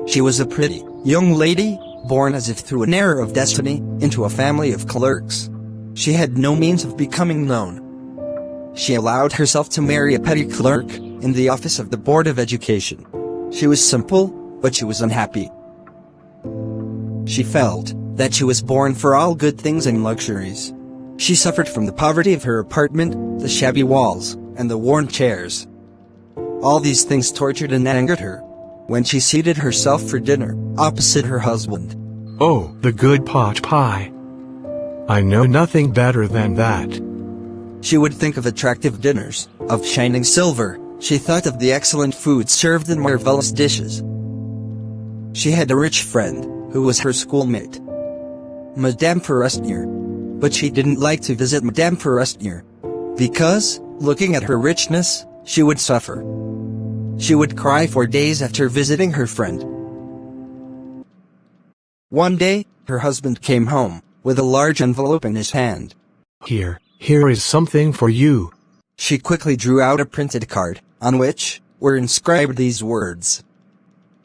She was a pretty, young lady, born as if through an error of destiny, into a family of clerks. She had no means of becoming known. She allowed herself to marry a petty clerk, in the office of the Board of Education. She was simple, but she was unhappy. She felt that she was born for all good things and luxuries. She suffered from the poverty of her apartment, the shabby walls, and the worn chairs. All these things tortured and angered her. When she seated herself for dinner, opposite her husband. Oh, the good pot pie. I know nothing better than that. She would think of attractive dinners, of shining silver. She thought of the excellent food served in marvelous dishes. She had a rich friend, who was her schoolmate, Madame Forestier. But she didn't like to visit Madame Forestier, because, looking at her richness, she would suffer. She would cry for days after visiting her friend. One day, her husband came home, with a large envelope in his hand. Here is something for you. She quickly drew out a printed card, on which were inscribed these words.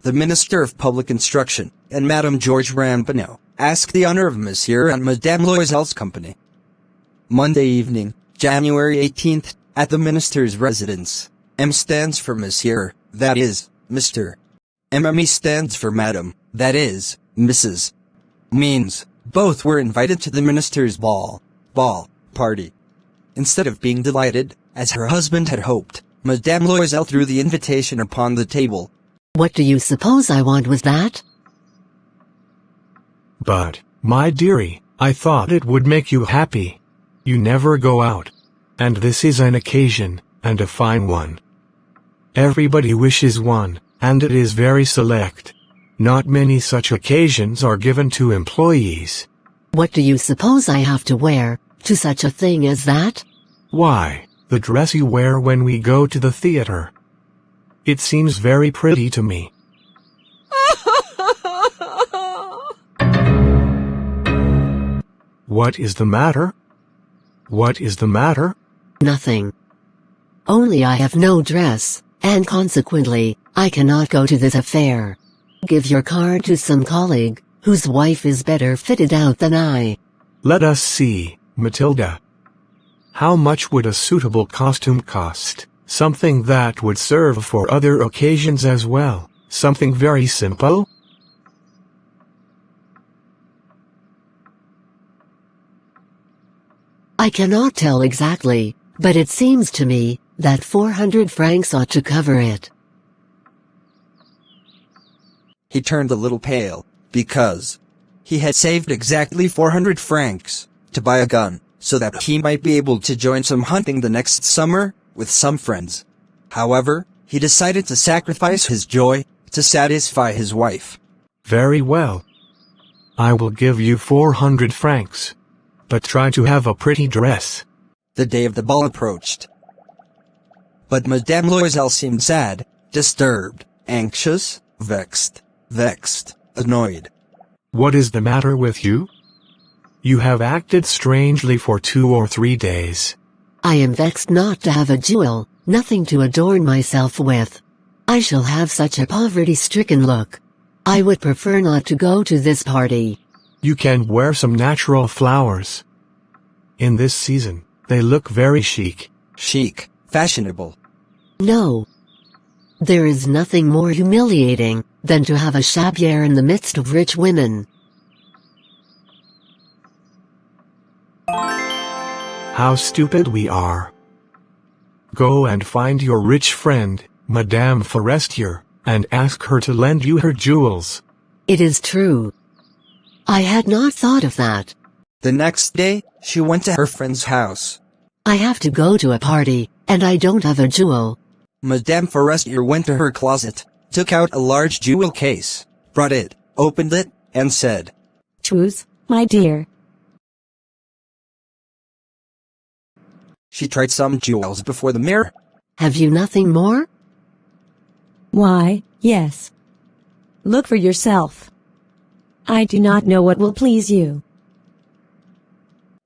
The Minister of Public Instruction, and Madame Georges Ramponneau, ask the honor of Monsieur and Madame Loisel's company. Monday evening, January 18th, at the Minister's residence. M stands for Monsieur, that is, Mr. MME stands for Madame, that is, Mrs. Means, both were invited to the Minister's party. Instead of being delighted, as her husband had hoped, Madame Loisel threw the invitation upon the table. What do you suppose I want with that? But, my dearie, I thought it would make you happy. You never go out. And this is an occasion, and a fine one. Everybody wishes one, and it is very select. Not many such occasions are given to employees. What do you suppose I have to wear, to such a thing as that? Why, the dress you wear when we go to the theater. It seems very pretty to me. What is the matter? What is the matter? Nothing. Only I have no dress, and consequently, I cannot go to this affair. Give your card to some colleague, whose wife is better fitted out than I. Let us see, Matilda. How much would a suitable costume cost? Something that would serve for other occasions as well. Something very simple? I cannot tell exactly, but it seems to me that 400 francs ought to cover it. He turned a little pale, because he had saved exactly 400 francs to buy a gun, so that he might be able to join some hunting the next summer with some friends. However, he decided to sacrifice his joy to satisfy his wife. Very well. I will give you 400 francs. But try to have a pretty dress. The day of the ball approached. But Madame Loisel seemed sad, disturbed, anxious, vexed, annoyed. What is the matter with you? You have acted strangely for 2 or 3 days. I am vexed not to have a jewel, nothing to adorn myself with. I shall have such a poverty-stricken look. I would prefer not to go to this party. You can wear some natural flowers. In this season, they look very chic. Chic, fashionable. No. There is nothing more humiliating than to have a chapier in the midst of rich women. How stupid we are. Go and find your rich friend, Madame Forestier, and ask her to lend you her jewels. It is true. I had not thought of that. The next day, she went to her friend's house. I have to go to a party, and I don't have a jewel. Madame Forestier went to her closet, took out a large jewel case, brought it, opened it, and said, "Choose, my dear." She tried some jewels before the mirror. Have you nothing more? Why, yes. Look for yourself. I do not know what will please you.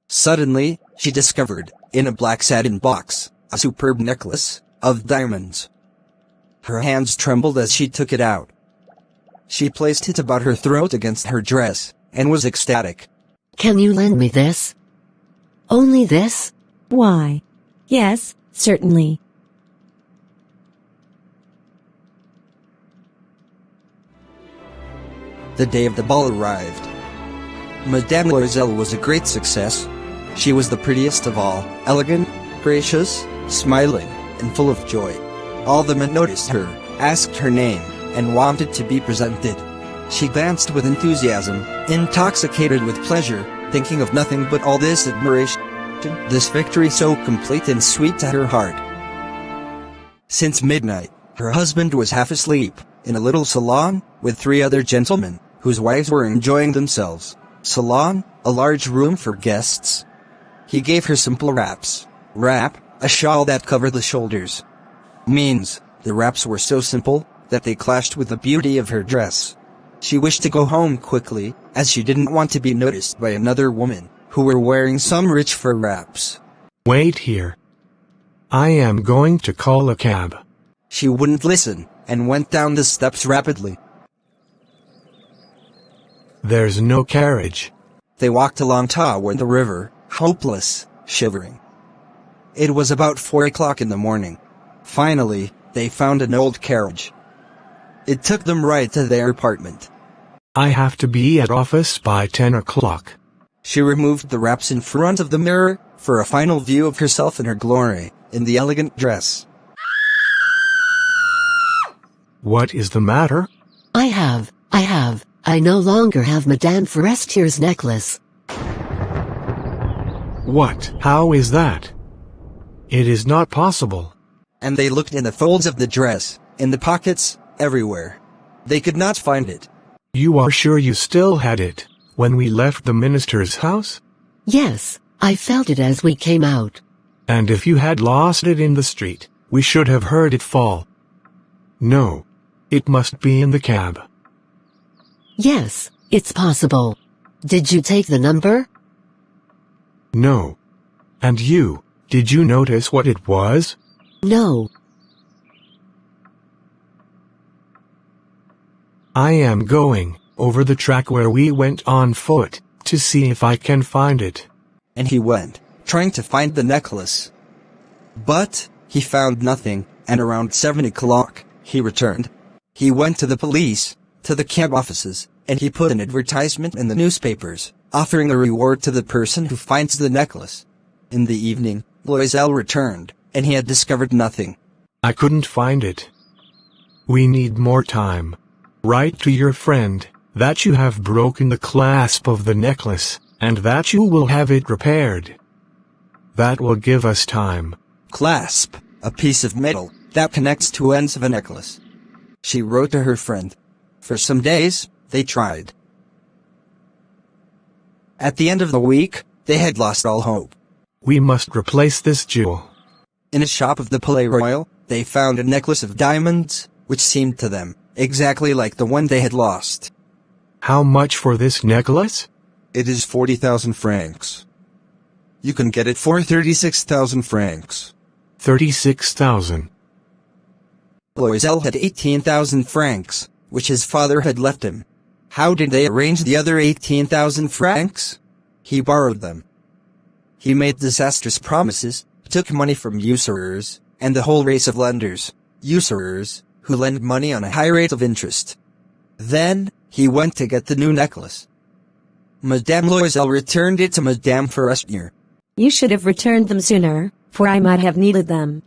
Suddenly, she discovered, in a black satin box, a superb necklace of diamonds. Her hands trembled as she took it out. She placed it about her throat against her dress, and was ecstatic. Can you lend me this? Only this? Why? Yes, certainly. The day of the ball arrived. Madame Loisel was a great success. She was the prettiest of all, elegant, gracious, smiling, and full of joy. All the men noticed her, asked her name, and wanted to be presented. She danced with enthusiasm, intoxicated with pleasure, thinking of nothing but all this admiration, this victory so complete and sweet to her heart. Since midnight, her husband was half asleep, in a little salon, with 3 other gentlemen, whose wives were enjoying themselves. Salon, a large room for guests. He gave her simple wraps. Wrap, a shawl that covered the shoulders. Means, the wraps were so simple, that they clashed with the beauty of her dress. She wished to go home quickly, as she didn't want to be noticed by another woman, who were wearing some rich fur wraps. Wait here. I am going to call a cab. She wouldn't listen, and went down the steps rapidly. There's no carriage. They walked along toward the river, hopeless, shivering. It was about 4 o'clock in the morning. Finally, they found an old carriage. It took them right to their apartment. I have to be at office by 10 o'clock. She removed the wraps in front of the mirror, for a final view of herself in her glory, in the elegant dress. What is the matter? I no longer have Madame Forestier's necklace. What? How is that? It is not possible. And they looked in the folds of the dress, in the pockets, everywhere. They could not find it. You are sure you still had it, when we left the minister's house? Yes, I felt it as we came out. And if you had lost it in the street, we should have heard it fall. No. It must be in the cab. Yes, it's possible. Did you take the number? No. And you, did you notice what it was? No. I am going over the track where we went on foot, to see if I can find it. And he went, trying to find the necklace. But, he found nothing, and around 7 o'clock, he returned. He went to the police, to the cab offices, and he put an advertisement in the newspapers, offering a reward to the person who finds the necklace. In the evening, Loisel returned, and he had discovered nothing. I couldn't find it. We need more time. Write to your friend, that you have broken the clasp of the necklace, and that you will have it repaired. That will give us time. Clasp, a piece of metal, that connects 2 ends of a necklace. She wrote to her friend. For some days, they tried. At the end of the week, they had lost all hope. We must replace this jewel. In a shop of the Palais Royal, they found a necklace of diamonds, which seemed to them exactly like the one they had lost. How much for this necklace? It is 40,000 francs. You can get it for 36,000 francs. 36,000. Loisel had 18,000 francs, which his father had left him. How did they arrange the other 18,000 francs? He borrowed them. He made disastrous promises, took money from usurers, and the whole race of lenders, usurers, who lend money on a high rate of interest. Then, he went to get the new necklace. Madame Loisel returned it to Madame Forestier. You should have returned them sooner, for I might have needed them.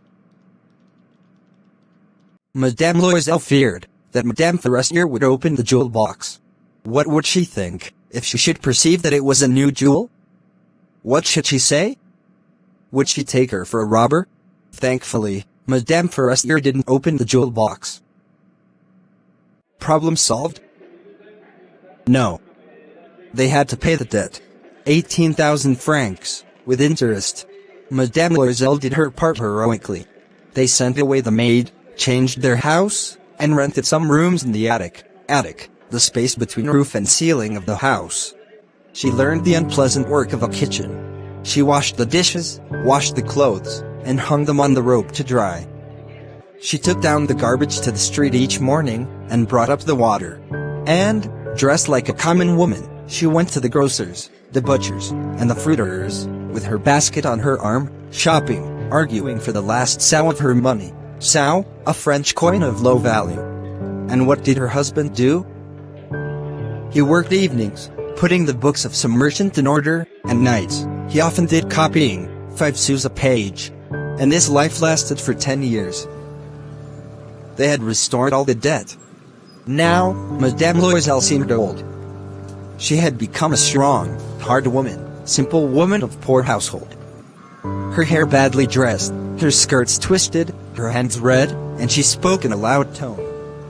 Madame Loisel feared that Madame Forestier would open the jewel box. What would she think, if she should perceive that it was a new jewel? What should she say? Would she take her for a robber? Thankfully, Madame Forestier didn't open the jewel box. Problem solved? No. They had to pay the debt. 18,000 francs, with interest. Madame Loisel did her part heroically. They sent away the maid, changed their house, and rented some rooms in the attic, the space between roof and ceiling of the house. She learned the unpleasant work of a kitchen. She washed the dishes, washed the clothes, and hung them on the rope to dry. She took down the garbage to the street each morning, and brought up the water. And, dressed like a common woman, she went to the grocer's, the butcher's, and the fruiterer's, with her basket on her arm, shopping, arguing for the last sou of her money. Sou, a French coin of low value. And what did her husband do? He worked evenings, putting the books of some merchant in order, and nights, he often did copying, 5 sous a page. And this life lasted for 10 years. They had restored all the debt. Now, Madame Loisel seemed old. She had become a strong, hard woman, simple woman of poor household. Her hair badly dressed, her skirts twisted, her hands red, and she spoke in a loud tone.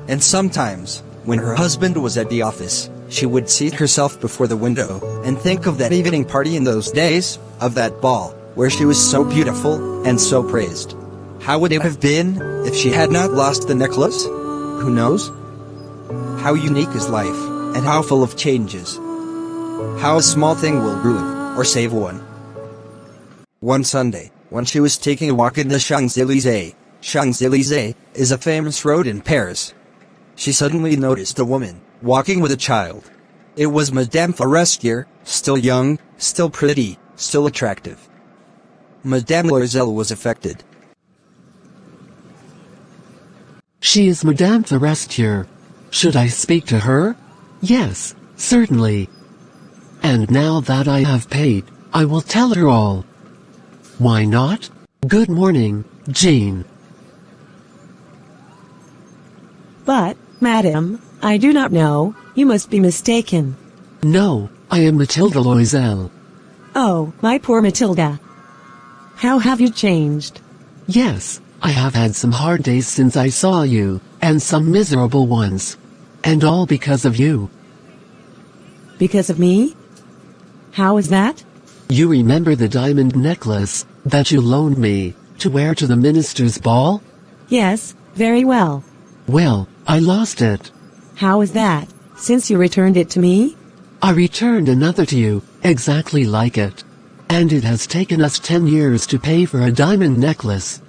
And sometimes, when her husband was at the office, she would seat herself before the window, and think of that evening party in those days, of that ball, where she was so beautiful, and so praised. How would it have been, if she had not lost the necklace? Who knows? How unique is life, and how full of changes. How a small thing will ruin, or save one. One Sunday, when she was taking a walk in the Champs-Élysées, Champs-Élysées is a famous road in Paris, she suddenly noticed a woman, walking with a child. It was Madame Forestier, still young, still pretty, still attractive. Madame Loisel was affected. She is Madame Forestier. Should I speak to her? Yes, certainly. And now that I have paid, I will tell her all. Why not? Good morning, Jane. But, madam, I do not know, you must be mistaken. No, I am Matilda Loisel. Oh, my poor Matilda. How have you changed? Yes, I have had some hard days since I saw you, and some miserable ones. And all because of you. Because of me? How is that? You remember the diamond necklace that you loaned me to wear to the minister's ball? Yes, very well. Well, I lost it. How is that, since you returned it to me? I returned another to you, exactly like it. And it has taken us 10 years to pay for a diamond necklace.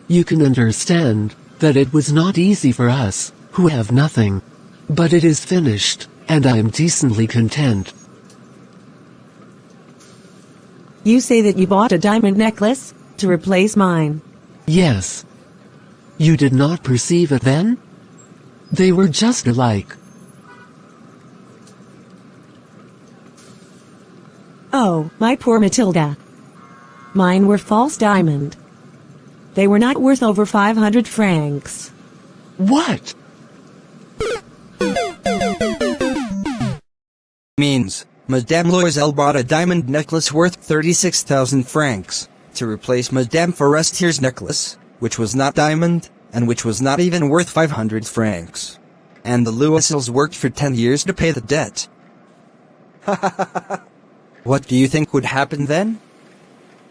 You can understand that it was not easy for us, who have nothing. But it is finished, and I am decently content. You say that you bought a diamond necklace to replace mine. Yes. You did not perceive it then? They were just alike. Oh, my poor Matilda. Mine were false diamond. They were not worth over 500 francs. What? Means, Madame Loisel bought a diamond necklace worth 36,000 francs, to replace Madame Forestier's necklace, which was not diamond, and which was not even worth 500 francs. And the Loisels worked for 10 years to pay the debt. What do you think would happen then?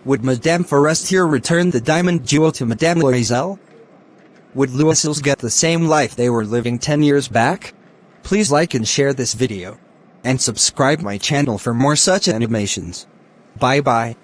Would Madame Forestier return the diamond jewel to Madame Loisel? Would Loisels get the same life they were living 10 years back? Please like and share this video. And subscribe my channel for more such animations. Bye bye.